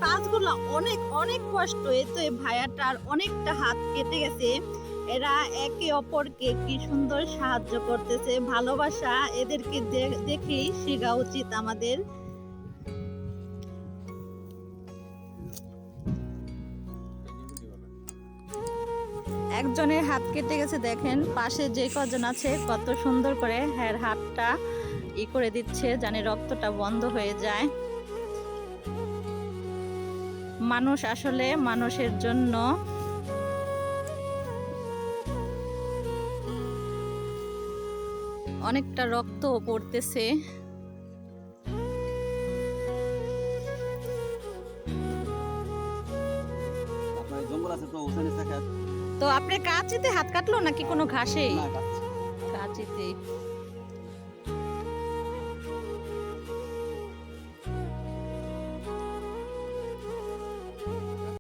কাজগুলো অনেক অনেক কষ্ট। এই তো এই ভাইয়াটার অনেকটা হাত কেটে গেছে। এরা একে অপরকে কি সুন্দর সাহায্য করতেছে। ভালোবাসা এদেরকে দেখেই শেখা উচিত আমাদের। একজনের হাত কেটে গেছে, দেখেন পাশে যে কজন আছে কত সুন্দর করে হাতটা করে দিচ্ছে, জানি রক্তটা বন্ধ হয়ে যায়। মানুষ আসলে মানুষের জন্য অনেকটা রক্ত পড়তেছে। তো আপনার কাঁচিতে হাত কাটলো নাকি কোনো ঘাসে? কাঁচিতে।